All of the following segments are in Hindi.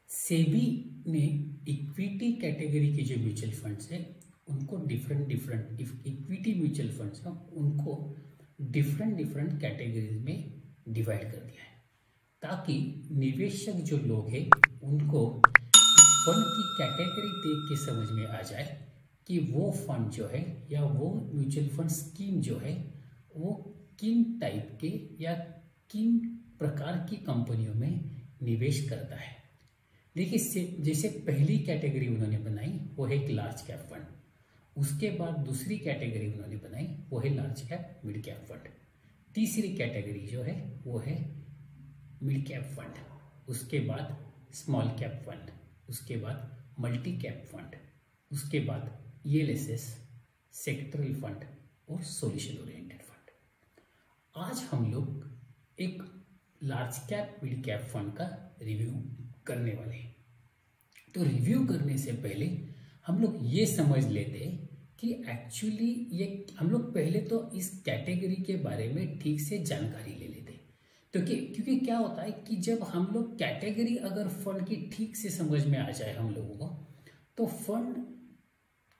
सेबी ने इक्विटी कैटेगरी के जो म्यूचुअल फंड्स हैं उनको डिफरेंट इक्विटी म्यूचुअल फंड्स हैं उनको डिफरेंट कैटेगरीज में डिवाइड कर दिया है ताकि निवेशक जो लोग हैं उनको फंड की कैटेगरी देख के समझ में आ जाए कि वो फंड जो है या वो म्यूचुअल फंड स्कीम जो है वो किन टाइप के या किन प्रकार की कंपनियों में निवेश करता है। देखिए, जैसे पहली कैटेगरी उन्होंने बनाई वो है एक लार्ज कैप फंड, उसके बाद दूसरी कैटेगरी उन्होंने बनाई वो है large cap mid cap fund, तीसरी कैटेगरी जो है वो है मिड कैप फंड, उसके बाद स्मॉल कैप फंड, उसके बाद मल्टी कैप फंड, उसके बाद ELSS, सेक्टरल फंड और सॉल्यूशन ओरिएंटेड फंड। आज हम लोग एक large cap mid cap fund का रिव्यू करने वाले हैं। तो रिव्यू करने से पहले हम लोग ये समझ लेते हैं कि एक्चुअली ये हम लोग पहले तो इस कैटेगरी के बारे में ठीक से जानकारी ले लेते हैं। तो क्योंकि क्या होता है कि जब हम लोग कैटेगरी अगर फंड की ठीक से समझ में आ जाए हम लोगों को, तो फंड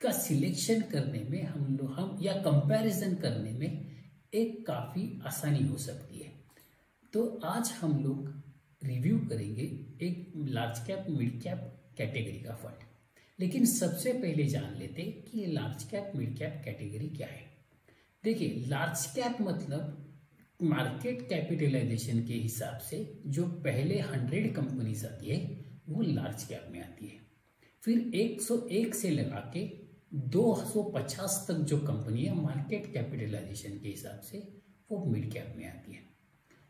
का सिलेक्शन करने में हम या कंपैरिजन करने में एक काफ़ी आसानी हो सकती है। तो आज हम लोग रिव्यू करेंगे एक large cap mid cap category का फंड, लेकिन सबसे पहले जान लेते कि ये large cap mid cap category क्या है। देखिए, लार्ज कैप मतलब मार्केट कैपिटलाइजेशन के हिसाब से जो पहले 100 कंपनीज आती है वो लार्ज कैप में आती है। फिर 101 से लगा के 250 तक जो कंपनी है मार्केट कैपिटलाइजेशन के हिसाब से वो मिड कैप में आती है।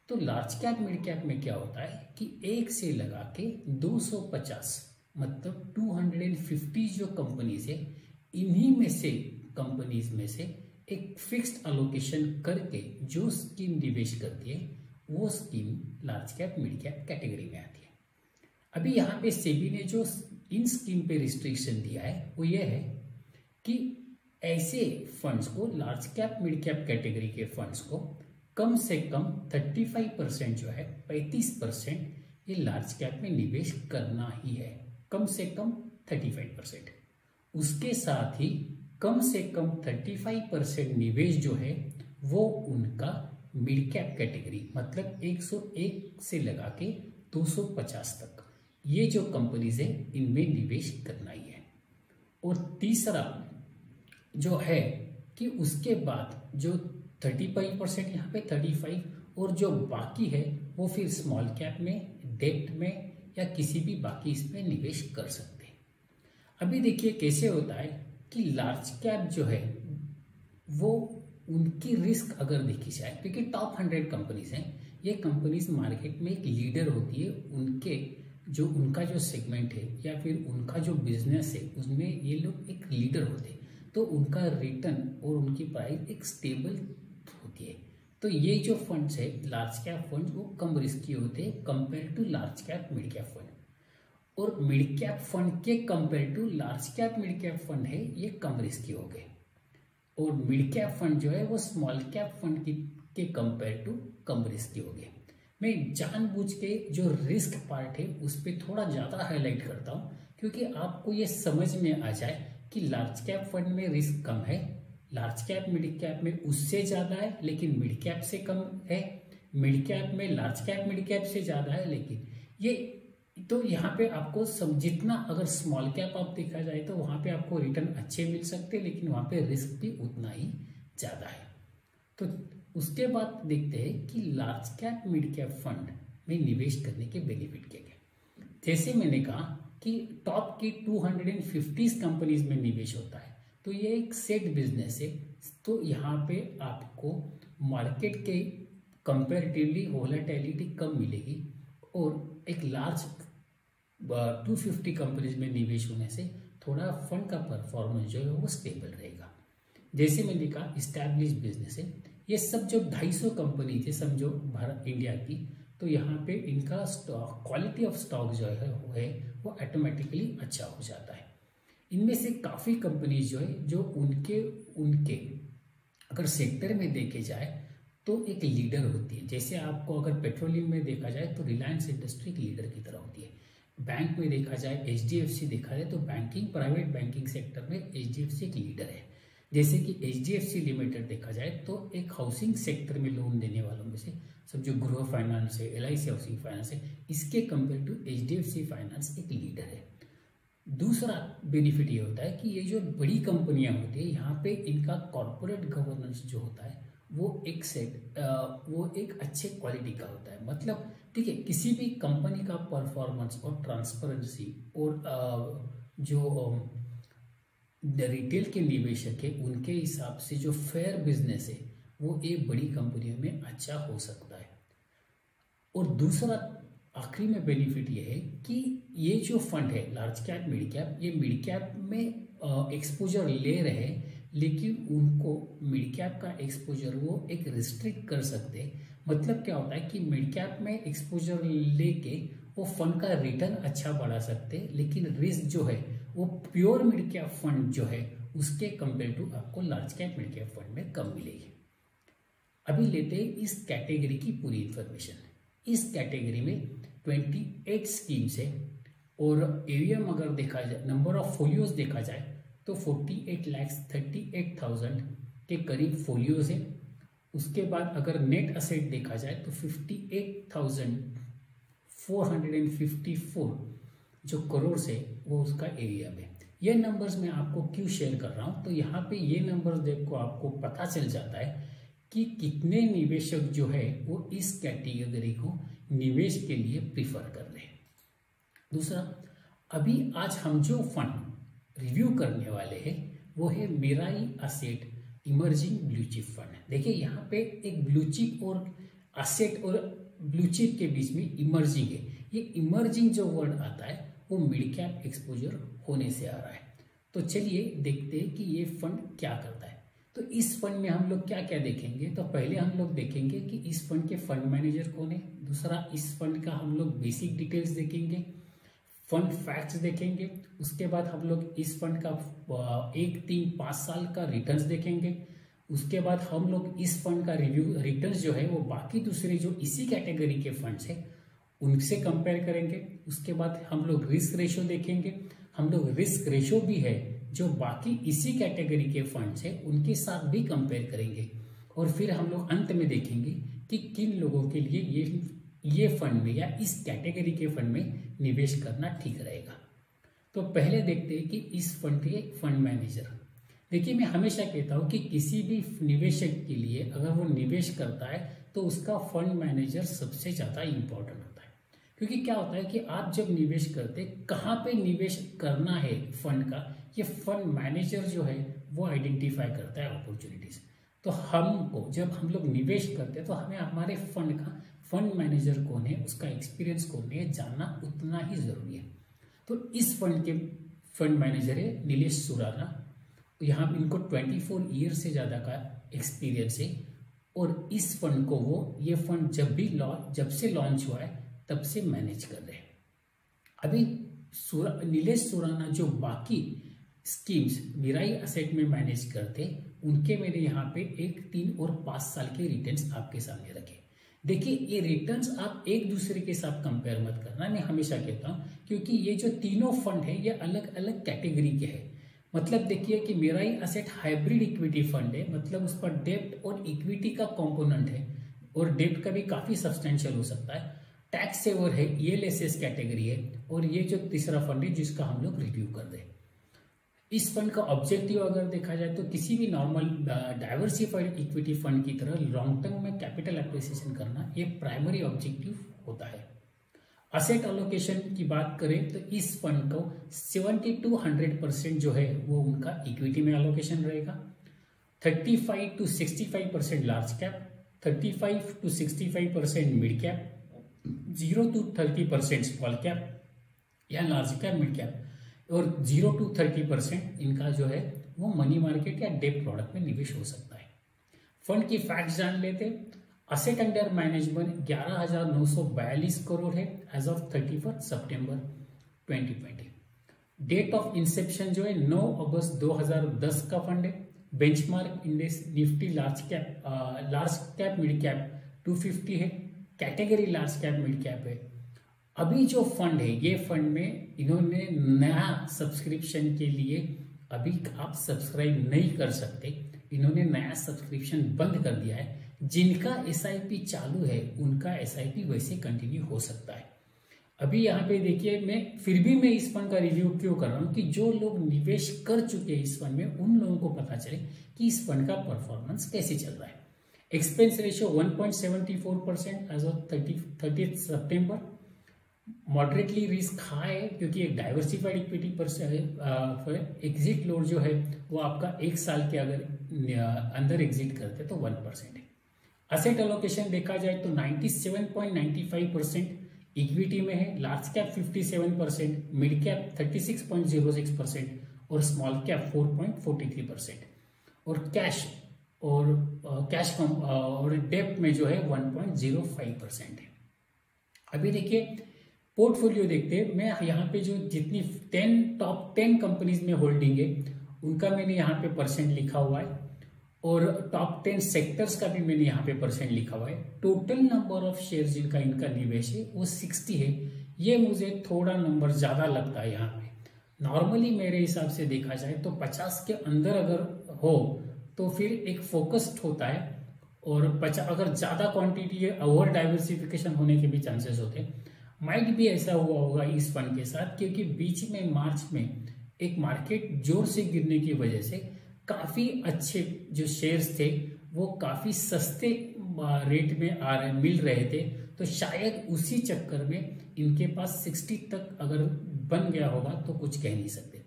तो लार्ज कैप मिड कैप में क्या होता है कि 1 से लगा के 250 मतलब 250 जो कंपनीज है, इन्हीं में से कंपनीज में से एक फिक्स्ड अलोकेशन करके जो स्कीम निवेश करती है वो scheme large cap mid cap category में आती है। अभी यहाँ पे सेबी ने जो इन स्कीम पे रिस्ट्रिक्शन दिया है वो ये है कि ऐसे फंड्स को, large cap mid cap category के फंड्स को कम से कम 35% जो है 35% ये लार्ज कैप में निवेश करना ही है, कम से कम 35%। उसके साथ ही कम से कम 35% निवेश जो है वो उनका मिड कैप कैटेगरी मतलब 101 से लगा के 250 तक ये जो कंपनीज है इनमें निवेश करना ही है। और तीसरा जो है कि उसके बाद जो 35% यहाँ पे 35 और जो बाकी है वो फिर स्मॉल कैप में, डेट में या किसी भी बाकी इसमें निवेश कर सकते हैं। अभी देखिए कैसे होता है कि लार्ज कैप जो है वो उनकी रिस्क अगर देखी जाए, क्योंकि टॉप 100 कंपनीज हैं, ये कंपनीज मार्केट में एक लीडर होती है, उनका जो सेगमेंट है या फिर उनका जो बिजनेस है उसमें ये लोग एक लीडर होते हैं, तो उनका रिटर्न और उनकी प्राइस एक स्टेबल होती है। तो ये जो फंड्स है लार्ज कैप फंड वो कम रिस्की होते हैं compare to large cap mid cap fund, और मिड कैप फंड के compare to large cap mid cap fund है ये कम रिस्की हो गए, और मिड कैप फंड जो है वो स्मॉल कैप फंड के कंपेयर टू कम रिस्की हो गए। मैं जानबूझ के जो रिस्क पार्ट है उस पर थोड़ा ज़्यादा हाईलाइट करता हूँ क्योंकि आपको ये समझ में आ जाए कि लार्ज कैप फंड में रिस्क कम है, लार्ज कैप मिड कैप में उससे ज़्यादा है लेकिन मिड कैप से कम है, मिड कैप में लार्ज कैप मिड कैप से ज़्यादा है लेकिन ये, तो यहाँ पे आपको जितना अगर स्मॉल कैप आप देखा जाए तो वहाँ पे आपको रिटर्न अच्छे मिल सकते हैं लेकिन वहाँ पे रिस्क भी उतना ही ज़्यादा है। तो उसके बाद देखते हैं कि large cap mid cap fund में निवेश करने के बेनिफिट क्या क्या। जैसे मैंने कहा कि टॉप की 250 कंपनीज में निवेश होता है, तो ये एक सेट बिजनेस है, तो यहाँ पे आपको मार्केट के कंपैरेटिवली वोलेटिलिटी कम मिलेगी और एक लार्ज 250 कंपनीज में निवेश होने से थोड़ा फंड का परफॉर्मेंस जो है वो स्टेबल रहेगा। जैसे मैंने कहा इस्टेब्लिश बिजनेस है, ये सब जो 250 कंपनी थे समझो भारत इंडिया की, तो यहाँ पे इनका क्वालिटी ऑफ स्टॉक जो है वो ऑटोमेटिकली अच्छा हो जाता है। इनमें से काफ़ी कंपनीज जो है जो उनके अगर सेक्टर में देखे जाए तो एक लीडर होती है। जैसे आपको अगर पेट्रोलियम में देखा जाए तो रिलायंस इंडस्ट्री एक लीडर की तरह होती है। बैंक में देखा जाए, HDFC देखा जाए तो बैंकिंग, प्राइवेट बैंकिंग सेक्टर में HDFC एक लीडर है। जैसे कि HDFC लिमिटेड देखा जाए तो एक हाउसिंग सेक्टर में लोन देने वालों में से समझो गृह फाइनेंस है, LIC हाउसिंग फाइनेंस है, इसके कंपेयर टू HDFC फाइनेंस एक लीडर है। दूसरा बेनिफिट ये होता है कि ये जो बड़ी कंपनियां होती है यहाँ पे इनका कॉर्पोरेट गवर्नेंस जो होता है वो एक अच्छे क्वालिटी का होता है। मतलब ठीक है, किसी भी कंपनी का परफॉर्मेंस और ट्रांसपेरेंसी और जो रिटेल के निवेशक है उनके हिसाब से जो फेयर बिजनेस है वो एक बड़ी कंपनियों में अच्छा हो सकता है। और दूसरा आखिरी में बेनिफिट ये है कि ये जो फंड है लार्ज कैप मिड कैप, ये मिड कैप में एक्सपोजर ले रहे हैं, लेकिन उनको मिड कैप का एक्सपोजर वो एक रिस्ट्रिक्ट कर सकते हैं। मतलब क्या होता है कि मिड कैप में एक्सपोजर लेके वो फंड का रिटर्न अच्छा बढ़ा सकते हैं, लेकिन रिस्क जो है वो प्योर मिड कैप फंड जो है उसके कंपेयर टू आपको large cap mid cap fund में कम मिलेगी। अभी लेते हैं इस कैटेगरी की पूरी इंफॉर्मेशन। इस कैटेगरी में 28 स्कीम्स है और एवीएम अगर देखा जाए, नंबर ऑफ फोलियोज देखा जाए तो 48,38,000 के करीब फोलियोज है। उसके बाद अगर नेट असेट देखा जाए तो 58,454 जो करोड़ है वो उसका एरिया में। ये नंबर्स मैं आपको क्यों शेयर कर रहा हूँ, तो यहाँ पे ये नंबर्स देखो आपको पता चल जाता है कि कितने निवेशक जो है वो इस कैटेगरी को निवेश के लिए प्रिफर कर रहे हैं। दूसरा, अभी आज हम जो फंड रिव्यू करने वाले हैं वो है Mirae asset emerging blue chip fund. देखिए यहाँ पे एक ब्लू चिप और असेट और ब्लू चिप के बीच में इमर्जिंग है। ये इमर्जिंग जो वर्ड आता है वो मिड कैप एक्सपोजर होने से आ रहा है। तो चलिए देखते हैं कि ये फंड क्या करता है। तो इस फंड में हम लोग क्या क्या देखेंगे, तो पहले हम लोग देखेंगे कि इस फंड के फंड मैनेजर कौन है। दूसरा, इस फंड का हम लोग बेसिक डिटेल्स देखेंगे, फंड फैक्ट्स देखेंगे। उसके बाद हम लोग इस फंड का 1, 3, 5 साल का रिटर्न्स देखेंगे। उसके बाद हम लोग इस फंड का रिटर्न्स जो है वो बाकी दूसरे जो इसी कैटेगरी के फंड्स है उनसे कंपेयर करेंगे। उसके बाद हम लोग रिस्क रेशो देखेंगे। हम लोग रिस्क रेशो भी है जो बाकी इसी कैटेगरी के फंड्स है उनके साथ भी कंपेयर करेंगे। और फिर हम लोग अंत में देखेंगे कि किन लोगों के लिए ये फंड में या इस कैटेगरी के फंड में निवेश करना ठीक रहेगा। तो पहले देखते हैं कि इस फंड के फंड मैनेजर। देखिए, मैं हमेशा कहता हूं कि किसी भी निवेशक के लिए अगर वो निवेश करता है तो उसका फंड मैनेजर सबसे ज्यादा इंपॉर्टेंट होता है। क्योंकि क्या होता है कि आप जब निवेश करते कहाँ पे निवेश करना है फंड का, ये फंड मैनेजर जो है वो आइडेंटिफाई करता है अपॉर्चुनिटीज। तो हमको जब हम लोग निवेश करते हैं तो हमें हमारे फंड का फंड मैनेजर कौन है, उसका एक्सपीरियंस कौन है, जानना उतना ही जरूरी है। तो इस फंड के फंड मैनेजर है नीलेश सुराना। यहाँ इनको 24 ईयर से ज्यादा का एक्सपीरियंस है और इस फंड को ये फंड जब से लॉन्च हुआ है तब से मैनेज कर रहे हैं। अभी नीलेश सुराना जो बाकी स्कीम्स मिराई असेट में मैनेज करते उनके मैंने यहाँ पे 1, 3 और 5 साल के रिटर्न्स आपके सामने रखे। देखिए, ये रिटर्न्स आप एक दूसरे के साथ कंपेयर मत करना, मैं हमेशा कहता हूँ, क्योंकि ये जो तीनों फंड है ये अलग अलग कैटेगरी के हैं। मतलब देखिए कि Mirae asset hybrid equity fund है, मतलब उस पर डेब्ट और इक्विटी का कंपोनेंट है और डेब्ट का भी काफी सब्सटेंशियल हो सकता है। टैक्स सेवर है, ELSS कैटेगरी है। और ये जो तीसरा फंड है जिसका हम लोग रिव्यू कर रहे हैं, इस फंड का ऑब्जेक्टिव अगर देखा जाए तो किसी भी नॉर्मल डाइवर्सिफाइड इक्विटी फंड की तरह लॉन्ग टर्म में कैपिटल एप्रिसिएशन करना ये प्राइमरी ऑब्जेक्टिव होता है। असेट एलोकेशन की बात करें तो इस फंड को 70 to 100% जो है वो उनका इक्विटी में एलोकेशन रहेगा। 35 to 65% large cap, 35 to 65% mid cap, 0 to 30% small cap या लार्ज कैप मिड कैप, और 0 to 30% इनका जो है वो मनी मार्केट या डेब्ट प्रोडक्ट में निवेश हो सकता है। फंड की फैक्ट्स जान लेते। असेट अंडर मैनेजमेंट 11,942 करोड़ है एज ऑफ 31 सितंबर 2020। डेट ऑफ इंसेप्शन जो है 9 अगस्त 2010 का फंड है। Benchmark index Nifty large cap mid cap 250 है। Category large cap mid cap है। अभी जो फंड है, ये फंड में इन्होंने नया सब्सक्रिप्शन के लिए अभी आप सब्सक्राइब नहीं कर सकते, इन्होंने नया सब्सक्रिप्शन बंद कर दिया है। जिनका एसआईपी चालू है उनका एसआईपी वैसे कंटिन्यू हो सकता है। अभी यहाँ पे देखिए, मैं इस फंड का रिव्यू क्यों कर रहा हूँ कि जो लोग निवेश कर चुके हैं इस फंड में, उन लोगों को पता चले कि इस फंड का परफॉर्मेंस कैसे चल रहा है। एक्सपेंस रेशियो 1.74% एज ऑफ 30 सितंबर। मॉडरेटली रिस्क हाई है क्योंकि एक डाइवर्सिफाइड इक्विटी पर एग्जिट लोड जो है वो आपका 1 साल के अगर अंदर एग्जिट करते तो 1% है। असेट एलोकेशन देखा जाए तो 97.95% इक्विटी में है, लार्ज कैप 57%, मिड कैप 36.06% और स्मॉल कैप 4.43%। और कैश और डेप्ट में जो है 1.05% है। अभी देखिए पोर्टफोलियो देखते हैं। मैं यहाँ पे जो जितनी टॉप 10 कंपनीज में होल्डिंग है उनका मैंने यहाँ पे परसेंट लिखा हुआ है, और टॉप 10 सेक्टर्स का भी मैंने यहाँ पे परसेंट लिखा हुआ है। टोटल नंबर ऑफ शेयर जिनका इनका निवेश है वो 60 है। ये मुझे थोड़ा नंबर ज्यादा लगता है यहाँ पे। नॉर्मली मेरे हिसाब से देखा जाए तो 50 के अंदर अगर हो तो फिर एक फोकस्ड होता है, और अगर ज्यादा क्वांटिटी है ओवर डाइवर्सिफिकेशन होने के भी चांसेस होते हैं। माइट भी ऐसा हुआ होगा इस फंड के साथ, क्योंकि बीच में मार्च में एक मार्केट जोर से गिरने की वजह से काफी अच्छे जो शेयर्स थे वो काफी सस्ते रेट में मिल रहे थे, तो शायद उसी चक्कर में इनके पास 60 तक अगर बन गया होगा तो कुछ कह नहीं सकते।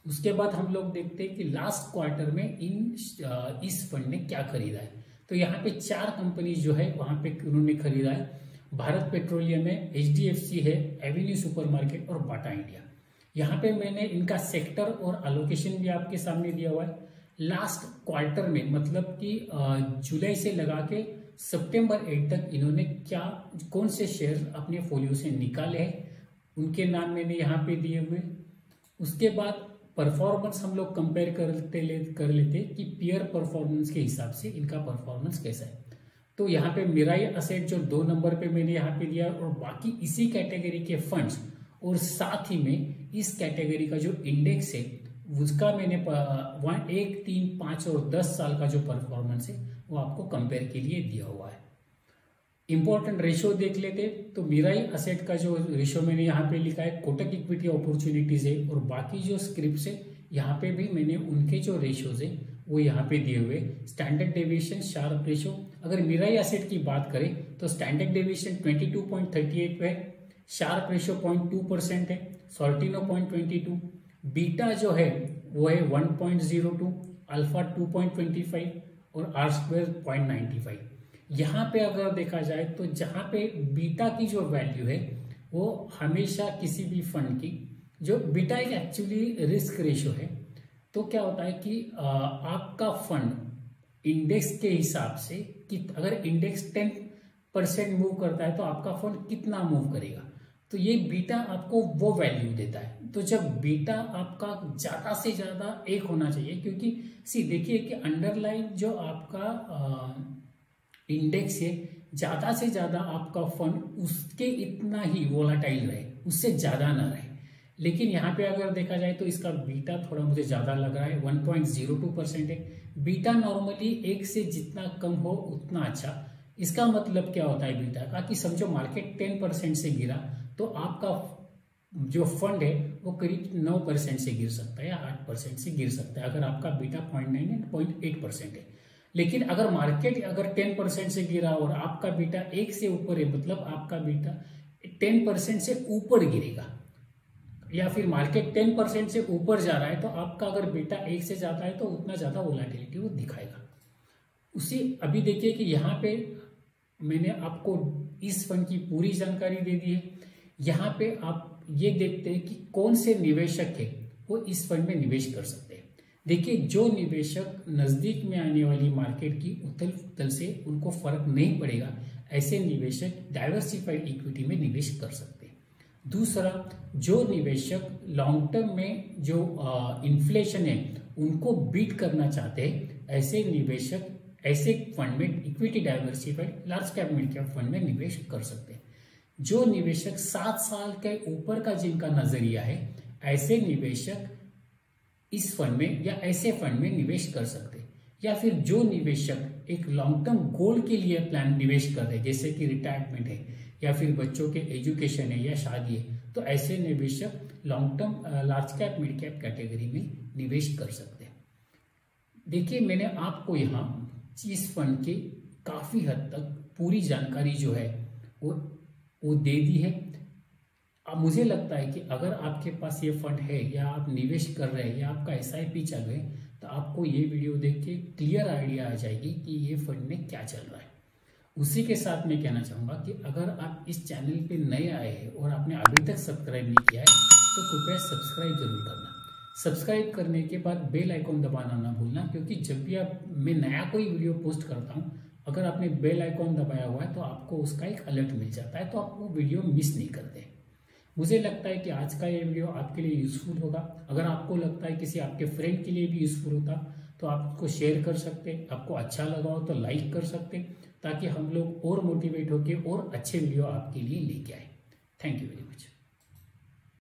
उसके बाद हम लोग देखते हैं कि लास्ट क्वार्टर में इस फंड ने क्या खरीदा है। तो यहाँ पे 4 कंपनी जो है वहां पे उन्होंने खरीदा है। भारत पेट्रोलियम है, HDFC है, एवेन्यू सुपरमार्केट और बाटा इंडिया। यहाँ पे मैंने इनका सेक्टर और एलोकेशन भी आपके सामने दिया हुआ है। लास्ट क्वार्टर में मतलब कि जुलाई से लगा के सितंबर 8 तक इन्होंने कौन से शेयर अपने फोलियो से निकाले हैं उनके नाम मैंने यहाँ पे दिए हुए। उसके बाद परफॉर्मेंस हम लोग कंपेयर कर लेते कि पीयर परफॉर्मेंस के हिसाब से इनका परफॉर्मेंस कैसा है। तो यहाँ पे मिराई असेट जो 2 नंबर पे मैंने यहाँ पे दिया, और बाकी इसी कैटेगरी के फंड्स और साथ ही में इस कैटेगरी का जो इंडेक्स है उसका मैंने 1, 3, 5 और 10 साल का जो परफॉर्मेंस है वो आपको कंपेयर के लिए दिया हुआ है। इंपॉर्टेंट रेशियो देख लेते तो मिराई असेट का जो रेशियो मैंने यहाँ पे लिखा है, कोटक इक्विटी अपॉर्चुनिटीज है, और बाकी जो स्क्रिप्ट्स है यहाँ पे भी मैंने उनके जो रेशियोज है वो यहाँ पे दिए हुए। स्टैंडर्ड डेविएशन, शार्प रेशियो, अगर मिराई एसेट की बात करें तो स्टैंडर्ड डेविएशन 22.38 पे है, शार्प रेशियो 0.2% है, सॉल्टिनो 0.22, बीटा जो है वो है 1.02, अल्फा 2.25 और आर स्क्वायर 0.95। यहाँ पे अगर देखा जाए तो जहाँ पे बीटा की जो वैल्यू है वो हमेशा किसी भी फंड की जो बीटा एक एक्चुअली रिस्क रेशियो है, तो क्या होता है कि आपका फंड इंडेक्स के हिसाब से कि अगर इंडेक्स 10% मूव करता है तो आपका फंड कितना मूव करेगा, तो ये बीटा आपको वो वैल्यू देता है। तो जब बीटा आपका ज्यादा से ज्यादा 1 होना चाहिए, क्योंकि देखिए कि अंडरलाइन जो आपका इंडेक्स है ज्यादा से ज्यादा आपका फंड उसके इतना ही वोलाटाइल रहे, उससे ज्यादा ना रहे। लेकिन यहाँ पे अगर देखा जाए तो इसका बीटा थोड़ा मुझे ज्यादा लग रहा है, 1.02% है। बीटा नॉर्मली 1 से जितना कम हो उतना अच्छा। इसका मतलब क्या होता है बीटा का, कि समझो मार्केट 10% से गिरा तो आपका जो फंड है वो करीब 9% से गिर सकता है या 8% से गिर सकता है, अगर आपका बीटा 0.9 है, 0.8% है। लेकिन अगर मार्केट अगर 10% से गिरा और आपका बीटा 1 से ऊपर है, मतलब आपका बीटा 10% से ऊपर गिरेगा, या फिर मार्केट 10% से ऊपर जा रहा है तो आपका अगर बीटा 1 से जाता है तो उतना ज्यादा वोलेटिलिटी वो दिखाएगा। उसी अभी देखिए कि यहाँ पे मैंने आपको इस फंड की पूरी जानकारी दे दी है। यहाँ पे आप ये देखते हैं कि कौन से निवेशक है वो इस फंड में निवेश कर सकते हैं। देखिए, जो निवेशक नजदीक में आने वाली मार्केट की उथल पुथल से उनको फर्क नहीं पड़ेगा, ऐसे निवेशक डाइवर्सिफाइड इक्विटी में निवेश कर सकते हैं। दूसरा, जो निवेशक लॉन्ग टर्म में जो इन्फ्लेशन है उनको बीट करना चाहते हैं, ऐसे निवेशक ऐसे फंड में equity diversified large cap mid cap fund में निवेश कर सकते हैं। जो निवेशक 7 साल के ऊपर का जिनका नजरिया है, ऐसे निवेशक इस फंड में या ऐसे फंड में निवेश कर सकते हैं। या फिर जो निवेशक एक लॉन्ग टर्म गोल के लिए प्लान निवेश कर रहे हैं, जैसे कि रिटायरमेंट है या फिर बच्चों के एजुकेशन है या शादी है, तो ऐसे निवेशक long term large cap mid cap category में निवेश कर सकते हैं। देखिए, मैंने आपको यहाँ इस फंड के काफी हद तक पूरी जानकारी जो है वो दे दी है। अब मुझे लगता है कि अगर आपके पास ये फंड है या आप निवेश कर रहे हैं या आपका SIP चल रहा है, तो आपको ये वीडियो देख के क्लियर आइडिया आ जाएगी कि ये फंड में क्या चल रहा है। उसी के साथ मैं कहना चाहूँगा कि अगर आप इस चैनल पे नए आए हैं और आपने अभी तक सब्सक्राइब नहीं किया है, तो कृपया सब्सक्राइब जरूर करना। सब्सक्राइब करने के बाद बेल आइकॉन दबाना ना भूलना, क्योंकि जब भी मैं नया कोई वीडियो पोस्ट करता हूँ, अगर आपने बेल आइकॉन दबाया हुआ है तो आपको उसका एक अलर्ट मिल जाता है, तो आप वो वीडियो मिस नहीं करते। मुझे लगता है कि आज का ये वीडियो आपके लिए यूजफुल होगा। अगर आपको लगता है किसी आपके फ्रेंड के लिए भी यूजफुल होता, तो आप उसको शेयर कर सकते। आपको अच्छा लगा हो तो लाइक कर सकते, ताकि हम लोग और मोटिवेट होकर और अच्छे वीडियो आपके लिए लेके आए। Thank you very much.